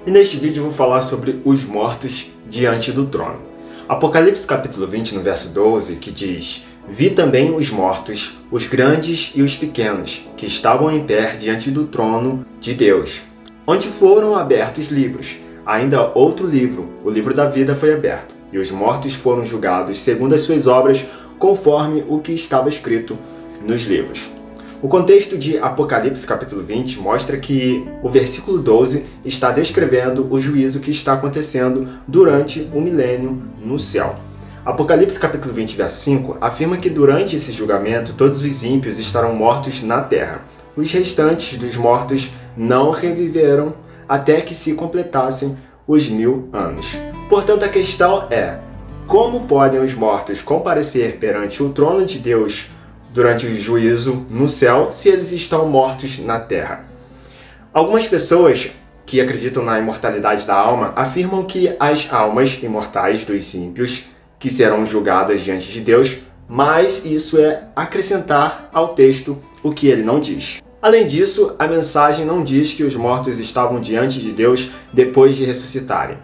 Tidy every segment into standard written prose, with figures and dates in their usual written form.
E neste vídeo eu vou falar sobre os mortos diante do trono. Apocalipse capítulo 20, no verso 12, que diz: Vi também os mortos, os grandes e os pequenos, que estavam em pé diante do trono de Deus, onde foram abertos livros. Ainda outro livro, o livro da vida, foi aberto, e os mortos foram julgados segundo as suas obras, conforme o que estava escrito nos livros. O contexto de Apocalipse capítulo 20 mostra que o versículo 12 está descrevendo o juízo que está acontecendo durante o milênio no céu. Apocalipse capítulo 20, verso 5 afirma que durante esse julgamento todos os ímpios estarão mortos na terra. Os restantes dos mortos não reviveram até que se completassem os 1000 anos. Portanto, a questão é: como podem os mortos comparecer perante o trono de Deus durante o juízo no céu, se eles estão mortos na terra? Algumas pessoas que acreditam na imortalidade da alma afirmam que as almas imortais dos ímpios que serão julgadas diante de Deus, mas isso é acrescentar ao texto o que ele não diz. Além disso, a mensagem não diz que os mortos estavam diante de Deus depois de ressuscitarem.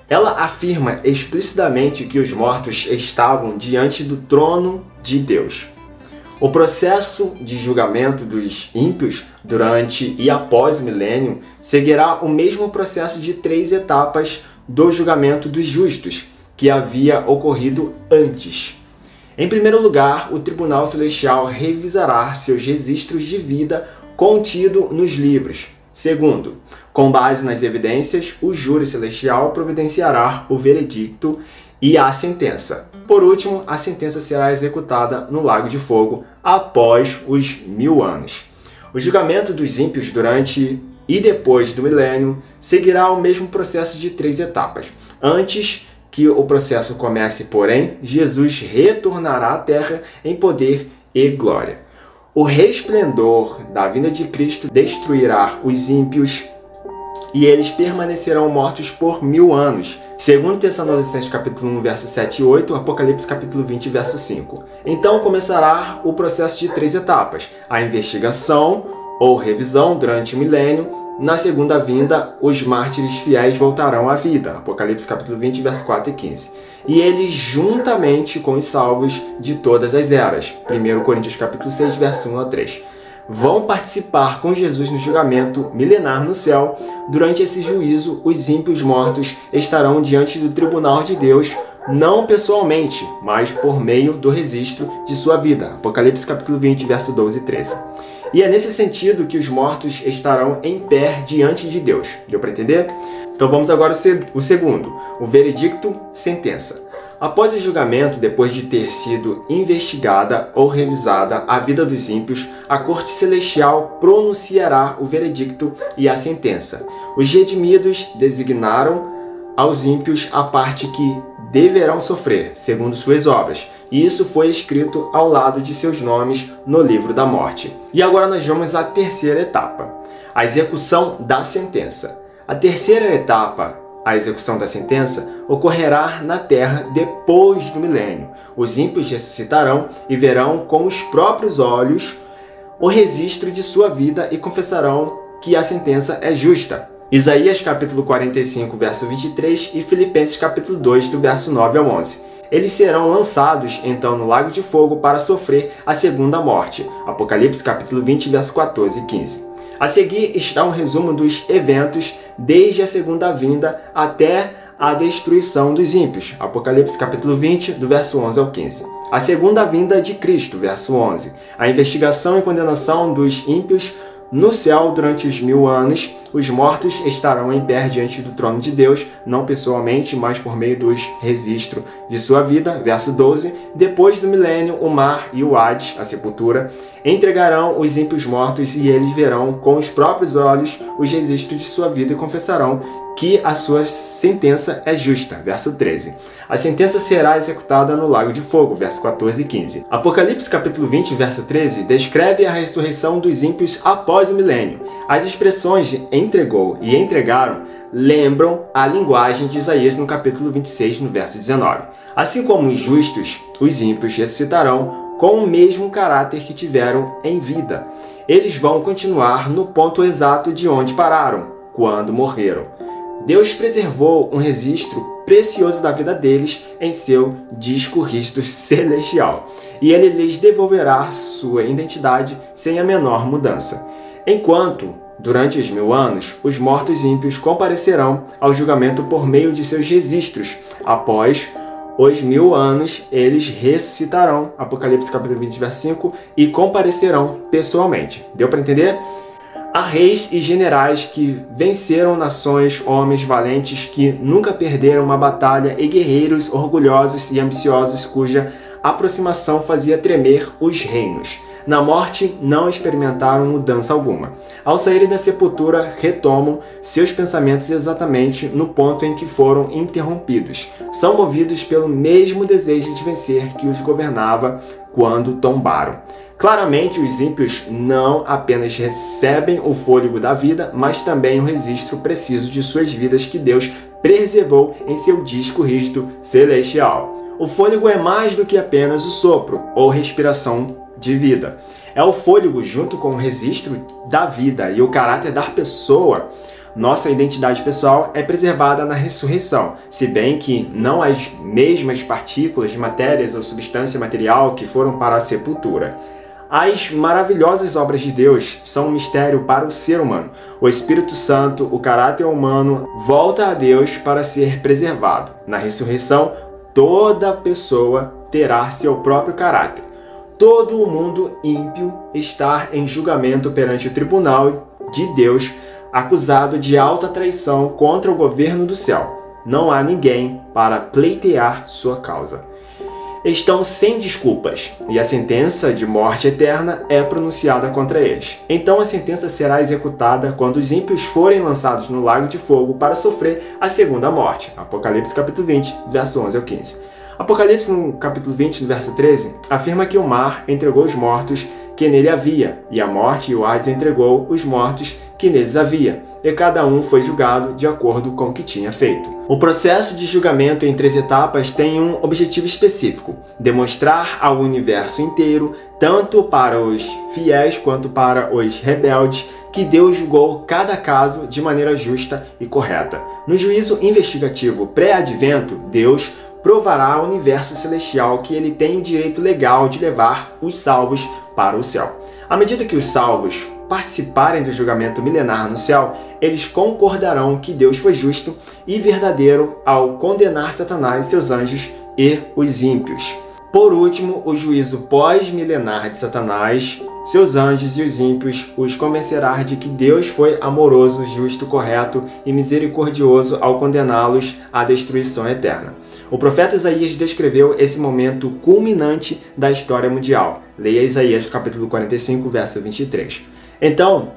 Ela afirma explicitamente que os mortos estavam diante do trono de Deus. O processo de julgamento dos ímpios durante e após o milênio seguirá o mesmo processo de 3 etapas do julgamento dos justos que havia ocorrido antes. Em primeiro lugar, o Tribunal Celestial revisará seus registros de vida contido nos livros. Segundo, com base nas evidências, o júri celestial providenciará o veredicto e a sentença. Por último, a sentença será executada no lago de fogo após os 1000 anos. O julgamento dos ímpios durante e depois do milênio seguirá o mesmo processo de 3 etapas. Antes que o processo comece, porém, Jesus retornará à terra em poder e glória. O resplendor da vinda de Cristo destruirá os ímpios e eles permanecerão mortos por 1000 anos. Segundo Tessalonicenses capítulo 1, verso 7 e 8, Apocalipse capítulo 20, verso 5. Então começará o processo de 3 etapas: a investigação ou revisão durante o milênio. Na segunda vinda, os mártires fiéis voltarão à vida. Apocalipse capítulo 20, verso 4 e 15. E eles juntamente com os salvos de todas as eras. 1 Coríntios capítulo 6, verso 1 a 3. Vão participar com Jesus no julgamento milenar no céu. Durante esse juízo, os ímpios mortos estarão diante do tribunal de Deus, não pessoalmente, mas por meio do registro de sua vida. Apocalipse capítulo 20, verso 12 e 13. E é nesse sentido que os mortos estarão em pé diante de Deus. Deu para entender? Então vamos agora ao segundo, o veredicto, sentença. Após o julgamento, depois de ter sido investigada ou revisada a vida dos ímpios, a corte celestial pronunciará o veredicto e a sentença. Os redimidos designaram aos ímpios a parte que deverão sofrer, segundo suas obras, e isso foi escrito ao lado de seus nomes no livro da morte. E agora nós vamos à terceira etapa, a execução da sentença. A terceira etapa, a execução da sentença, ocorrerá na terra depois do milênio. Os ímpios ressuscitarão e verão com os próprios olhos o registro de sua vida e confessarão que a sentença é justa. Isaías capítulo 45, verso 23 e Filipenses capítulo 2, do verso 9 ao 11. Eles serão lançados então no lago de fogo para sofrer a segunda morte. Apocalipse capítulo 20, verso 14 e 15. A seguir está um resumo dos eventos desde a segunda vinda até a destruição dos ímpios. Apocalipse capítulo 20, do verso 11 ao 15. A segunda vinda de Cristo, verso 11. A investigação e condenação dos ímpios no céu durante os 1000 anos. Os mortos estarão em pé diante do trono de Deus, não pessoalmente, mas por meio dos registros de sua vida. Verso 12. Depois do milênio, o mar e o Hades, a sepultura, entregarão os ímpios mortos e eles verão com os próprios olhos os registros de sua vida e confessarão que a sua sentença é justa. Verso 13. A sentença será executada no lago de fogo. Verso 14 e 15. Apocalipse capítulo 20, verso 13, descreve a ressurreição dos ímpios após o milênio. As expressões de entregou e entregaram lembram a linguagem de Isaías no capítulo 26, no verso 19. Assim como os justos, os ímpios ressuscitarão com o mesmo caráter que tiveram em vida. Eles vão continuar no ponto exato de onde pararam, quando morreram. Deus preservou um registro precioso da vida deles em seu disco rígido celestial, e ele lhes devolverá sua identidade sem a menor mudança. Enquanto, durante os 1000 anos, os mortos ímpios comparecerão ao julgamento por meio de seus registros. Após os 1000 anos, eles ressuscitarão, Apocalipse capítulo 20, verso 5, e comparecerão pessoalmente. Deu para entender? Há reis e generais que venceram nações, homens valentes que nunca perderam uma batalha e guerreiros orgulhosos e ambiciosos cuja aproximação fazia tremer os reinos. Na morte não experimentaram mudança alguma. Ao saírem da sepultura, retomam seus pensamentos exatamente no ponto em que foram interrompidos. São movidos pelo mesmo desejo de vencer que os governava quando tombaram. Claramente, os ímpios não apenas recebem o fôlego da vida, mas também o registro preciso de suas vidas que Deus preservou em seu disco rígido celestial. O fôlego é mais do que apenas o sopro ou respiração de vida. É o fôlego junto com o registro da vida e o caráter da pessoa. Nossa identidade pessoal é preservada na ressurreição, se bem que não as mesmas partículas de matérias ou substância material que foram para a sepultura. As maravilhosas obras de Deus são um mistério para o ser humano. O Espírito Santo, o caráter humano, volta a Deus para ser preservado. Na ressurreição, toda pessoa terá seu próprio caráter. Todo o mundo ímpio está em julgamento perante o tribunal de Deus, acusado de alta traição contra o governo do céu. Não há ninguém para pleitear sua causa. Estão sem desculpas, e a sentença de morte eterna é pronunciada contra eles. Então a sentença será executada quando os ímpios forem lançados no lago de fogo para sofrer a segunda morte. Apocalipse capítulo 20, verso 11 ao 15. Apocalipse no capítulo 20, no verso 13, afirma que o mar entregou os mortos que nele havia, e a morte e o Hades entregou os mortos que neles havia, e cada um foi julgado de acordo com o que tinha feito. O processo de julgamento em 3 etapas tem um objetivo específico: demonstrar ao universo inteiro, tanto para os fiéis quanto para os rebeldes, que Deus julgou cada caso de maneira justa e correta. No juízo investigativo pré-advento, Deus provará ao universo celestial que ele tem o direito legal de levar os salvos para o céu. À medida que os salvos participarem do julgamento milenar no céu, eles concordarão que Deus foi justo e verdadeiro ao condenar Satanás, seus anjos e os ímpios. Por último, o juízo pós-milenar de Satanás, seus anjos e os ímpios os convencerá de que Deus foi amoroso, justo, correto e misericordioso ao condená-los à destruição eterna. O profeta Isaías descreveu esse momento culminante da história mundial. Leia Isaías capítulo 45, verso 23. Então,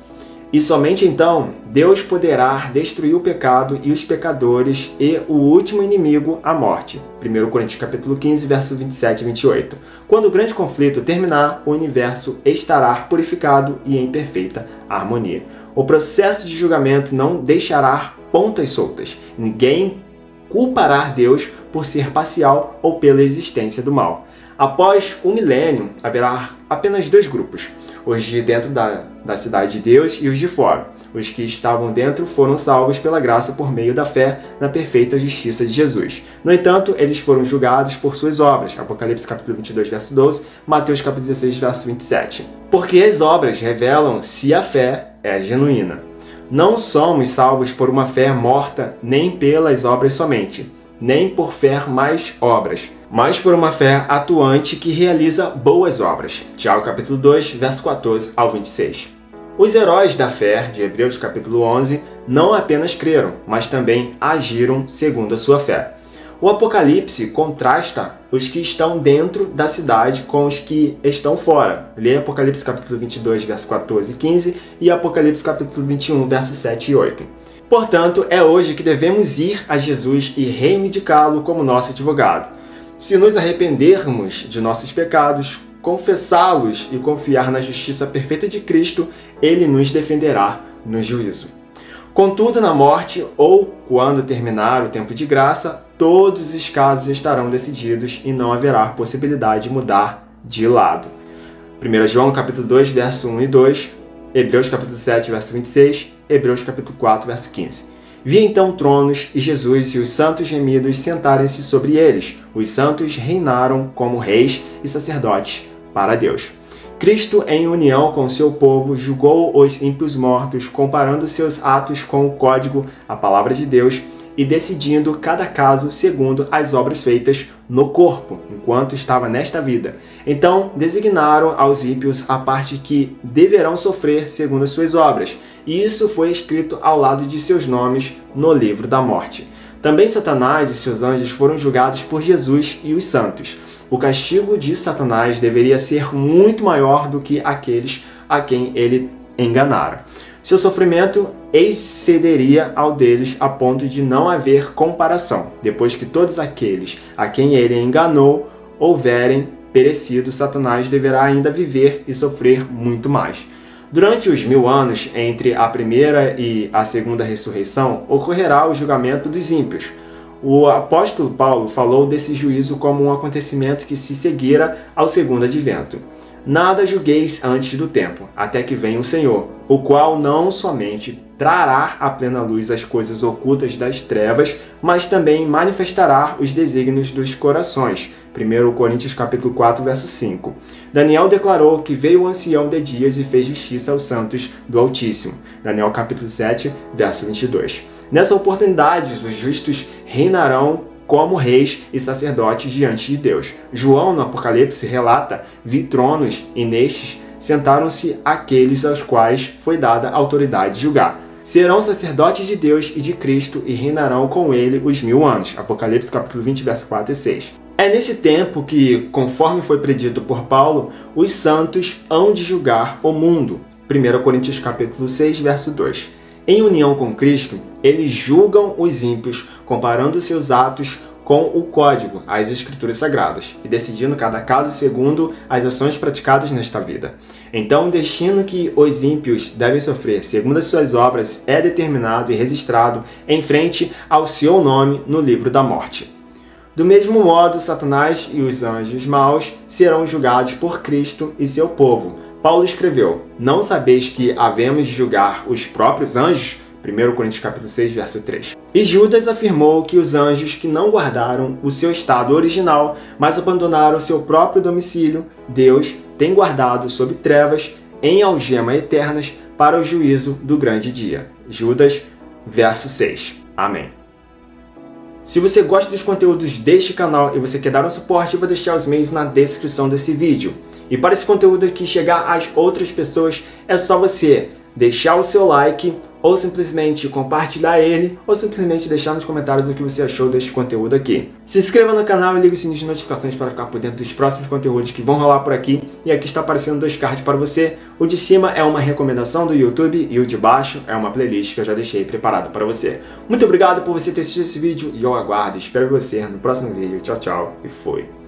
e somente então, Deus poderá destruir o pecado e os pecadores e o último inimigo, a morte. 1 Coríntios capítulo 15, verso 27 e 28. Quando o grande conflito terminar, o universo estará purificado e em perfeita harmonia. O processo de julgamento não deixará pontas soltas. Ninguém culpará Deus por ser parcial ou pela existência do mal. Após o milênio, haverá apenas 2 grupos: os de dentro da cidade de Deus e os de fora. Os que estavam dentro foram salvos pela graça por meio da fé na perfeita justiça de Jesus. No entanto, eles foram julgados por suas obras. Apocalipse capítulo 22, verso 12, Mateus capítulo 16, verso 27. Porque as obras revelam se a fé é genuína. Não somos salvos por uma fé morta, nem pelas obras somente, nem por fé mais obras, mas por uma fé atuante que realiza boas obras. Tiago capítulo 2, verso 14 ao 26. Os heróis da fé, de Hebreus capítulo 11, não apenas creram, mas também agiram segundo a sua fé. O Apocalipse contrasta os que estão dentro da cidade com os que estão fora. Leia Apocalipse capítulo 22, verso 14 e 15 e Apocalipse capítulo 21, versos 7 e 8. Portanto, é hoje que devemos ir a Jesus e reivindicá-lo como nosso advogado. Se nos arrependermos de nossos pecados, confessá-los e confiar na justiça perfeita de Cristo, ele nos defenderá no juízo. Contudo, na morte ou quando terminar o tempo de graça, todos os casos estarão decididos e não haverá possibilidade de mudar de lado. 1 João capítulo 2, verso 1 e 2, Hebreus capítulo 7, verso 26, Hebreus capítulo 4, verso 15. Vi então tronos e Jesus e os santos remidos sentarem-se sobre eles. Os santos reinaram como reis e sacerdotes para Deus. Cristo, em união com seu povo, julgou os ímpios mortos, comparando seus atos com o código, a palavra de Deus, e decidindo cada caso segundo as obras feitas no corpo, enquanto estava nesta vida. Então designaram aos ímpios a parte que deverão sofrer segundo as suas obras, e isso foi escrito ao lado de seus nomes no livro da morte. Também Satanás e seus anjos foram julgados por Jesus e os santos. O castigo de Satanás deveria ser muito maior do que aqueles a quem ele enganara. Seu sofrimento excederia ao deles a ponto de não haver comparação. Depois que todos aqueles a quem ele enganou houverem perecido, Satanás deverá ainda viver e sofrer muito mais. Durante os 1000 anos, entre a primeira e a segunda ressurreição, ocorrerá o julgamento dos ímpios. O apóstolo Paulo falou desse juízo como um acontecimento que se seguira ao segundo advento. Nada julgueis antes do tempo, até que venha o Senhor, o qual não somente trará à plena luz as coisas ocultas das trevas, mas também manifestará os desígnios dos corações. 1 Coríntios capítulo 4, verso 5. Daniel declarou que veio o ancião de dias e fez justiça aos santos do Altíssimo. Daniel capítulo 7, verso 22. Nessa oportunidade, os justos reinarão como reis e sacerdotes diante de Deus. João, no Apocalipse, relata: vi tronos, e nestes sentaram-se aqueles aos quais foi dada a autoridade de julgar. Serão sacerdotes de Deus e de Cristo e reinarão com ele os 1000 anos. Apocalipse capítulo 20, verso 4 e 6. É nesse tempo que, conforme foi predito por Paulo, os santos hão de julgar o mundo. 1 Coríntios capítulo 6, verso 2. Em união com Cristo, eles julgam os ímpios, comparando seus atos com o código, as escrituras sagradas, e decidindo cada caso segundo as ações praticadas nesta vida. Então, o destino que os ímpios devem sofrer, segundo as suas obras, é determinado e registrado em frente ao seu nome no livro da morte. Do mesmo modo, Satanás e os anjos maus serão julgados por Cristo e seu povo. Paulo escreveu: não sabeis que havemos de julgar os próprios anjos? 1 Coríntios capítulo 6, verso 3. E Judas afirmou que os anjos que não guardaram o seu estado original, mas abandonaram seu próprio domicílio, Deus tem guardado sob trevas, em algema eternas, para o juízo do grande dia. Judas, verso 6. Amém. Se você gosta dos conteúdos deste canal e você quer dar um suporte, eu vou deixar os e-mails na descrição desse vídeo. E para esse conteúdo aqui chegar às outras pessoas, é só você deixar o seu like, ou simplesmente compartilhar ele, ou simplesmente deixar nos comentários o que você achou deste conteúdo aqui. Se inscreva no canal e ligue o sininho de notificações para ficar por dentro dos próximos conteúdos que vão rolar por aqui. E aqui está aparecendo 2 cards para você. O de cima é uma recomendação do YouTube e o de baixo é uma playlist que eu já deixei preparado para você. Muito obrigado por você ter assistido esse vídeo e eu aguardo e espero você no próximo vídeo. Tchau, tchau e fui!